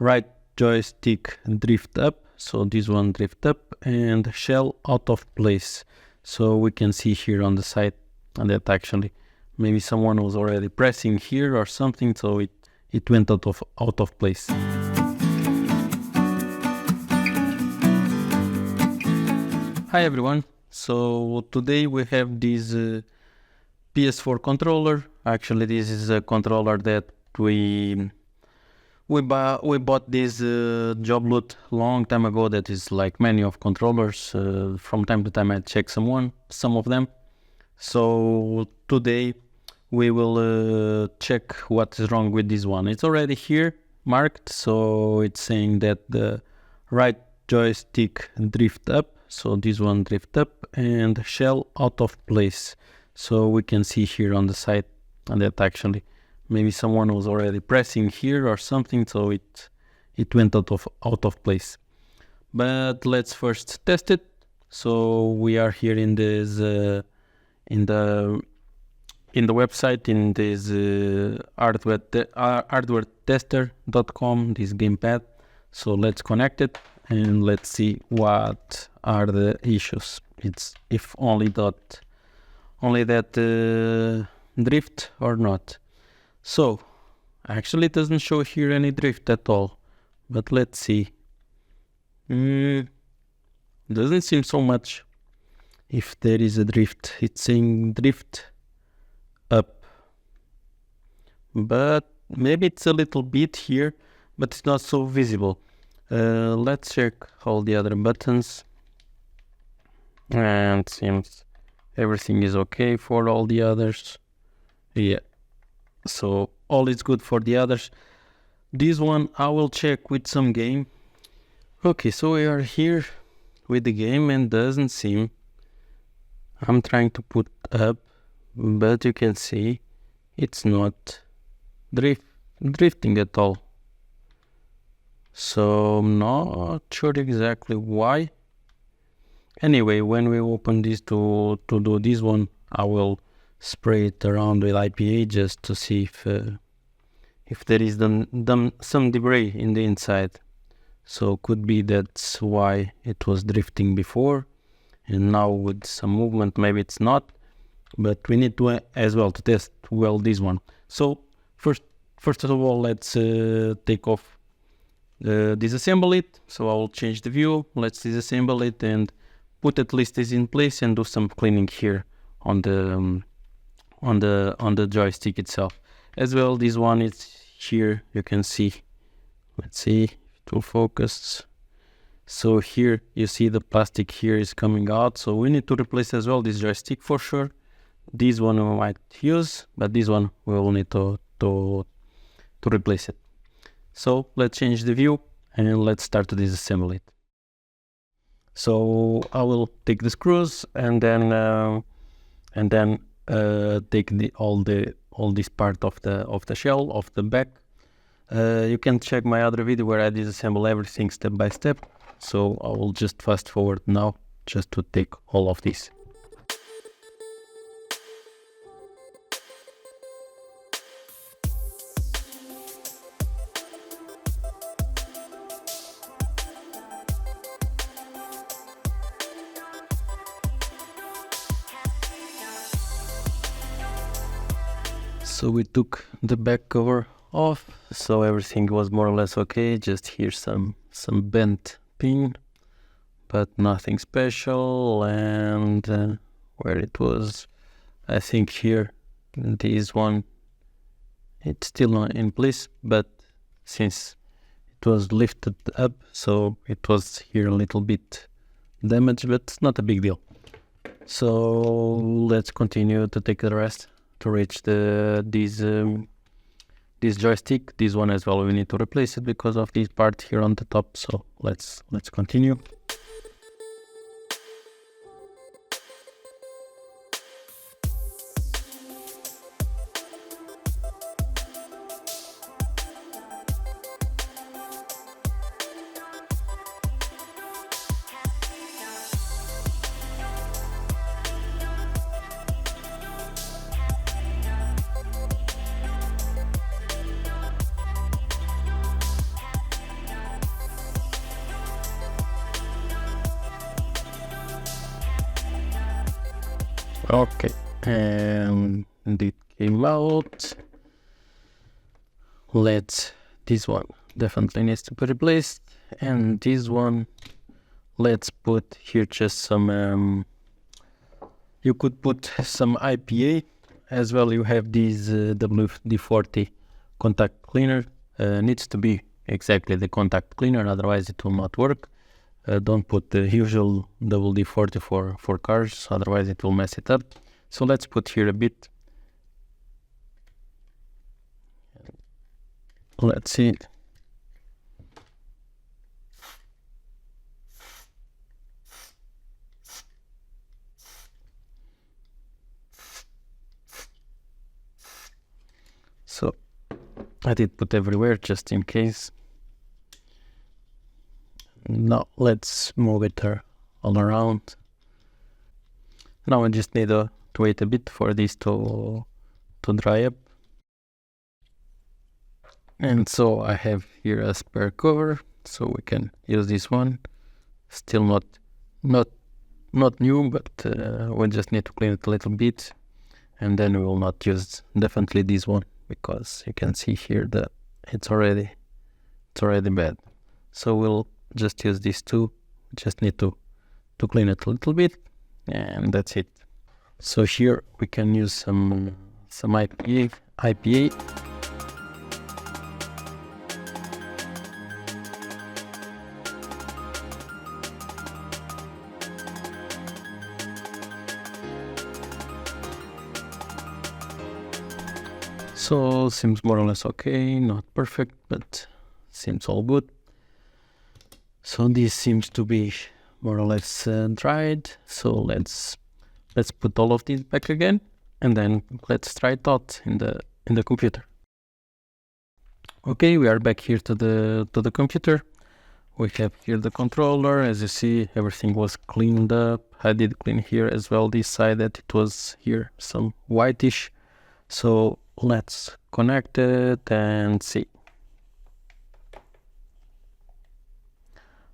right joystick drift up, so this one drift up, and shell out of place. So we can see here on the side, and that actually maybe someone was already pressing here or something, so it went out of place. Hi everyone, so today we have this PS4 controller. Actually, this is a controller that we bought this job loot long time ago. That is like many of controllers. From time to time I check some of them. So today we will check what is wrong with this one. It's already here marked, so it's saying that the right joystick drift up, so this one drift up, and shell out of place. So we can see here on the side, and that actually maybe someone was already pressing here or something, so it went out of place. But let's first test it. So we are here in this in the website, in this hardwaretester.com, this gamepad. So let's connect it and let's see what are the issues. It's if only that drift or not. So actually it doesn't show here any drift at all, but let's see. Doesn't seem so much. If there is a drift, it's saying drift up, but maybe it's a little bit here, but it's not so visible. Let's check all the other buttons, and seems everything is okay for all the others. Yeah, so all is good for the others. This one I will check with some game. Okay, so we are here with the game and doesn't seem. I'm trying to put up, but you can see it's not drifting at all. So I'm not sure exactly why. Anyway, when we open this to do this one, I will spray it around with IPA just to see if there is some debris in the inside. So could be that's why it was drifting before, and now with some movement maybe it's not. But we need to as well to test well this one. So first of all, let's take off, disassemble it. So I will change the view. Let's disassemble it and put at least this in place and do some cleaning here on the joystick itself. As well, this one is here. You can see. Let's see if it will focus. So here you see the plastic here is coming out. So we need to replace as well this joystick for sure. This one we might use, but this one we will need to replace it. So let's change the view and let's start to disassemble it. So I will take the screws and then take all this part of the shell of the back. You can check my other video where I disassemble everything step by step. So I will just fast forward now just to take all of this. So we took the back cover off, so everything was more or less okay. Just here some bent pin, but nothing special. And where it was, I think here, this one, it's still not in place, but since it was lifted up, so it was here a little bit damaged, but it's not a big deal. So let's continue to take the rest to reach this joystick. This one as well, we need to replace it because of this part here on the top. So let's continue. Okay, and it came out. This one definitely needs to be replaced, and this one, let's put here just some, you could put some IPA as well. You have this WD-40 contact cleaner, needs to be exactly the contact cleaner, otherwise it will not work. Don't put the usual WD-40 for cars, otherwise it will mess it up. So let's put here a bit. Let's see. So I did put everywhere just in case. Now let's move it all around. Now I just need to wait a bit for this to dry up. And so I have here a spare cover, so we can use this one. Still not new, but we just need to clean it a little bit, and then we will not use definitely this one, because you can see here that it's already bad. So we'll just use these two. Just need to clean it a little bit, and that's it. So here we can use some IPA. So seems more or less okay, not perfect, but seems all good. So this seems to be more or less dried. So let's put all of these back again, and then let's try it out in the computer. Okay, we are back here to the computer. We have here the controller. As you see, everything was cleaned up. I did clean here as well, this side that it was here some whitish. So let's connect it and see.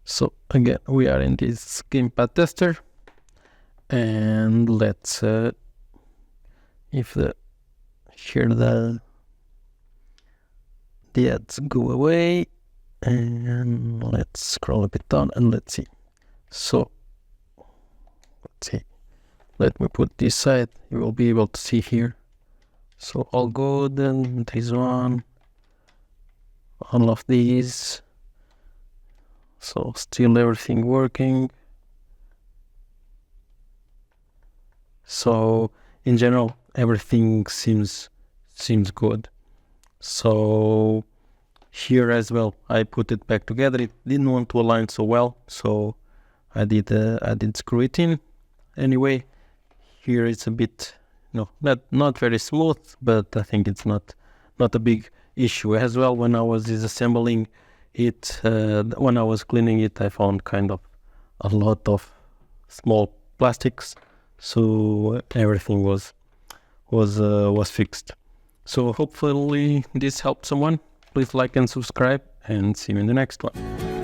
So again, we are in this gamepad tester, and let's if the ads go away, and let's scroll a bit down and let's see. So let's see. Let me put this side. You will be able to see here. So all good, and this one, all of these. So still everything working. So in general, everything seems good. So here as well, I put it back together. It didn't want to align so well, so I did screw it in. Anyway, here it's a bit, not very smooth, but I think it's not a big issue as well. When I was disassembling it, when I was cleaning it, I found kind of a lot of small plastics, so everything was fixed. So hopefully this helped someone. Please like and subscribe, and see you in the next one.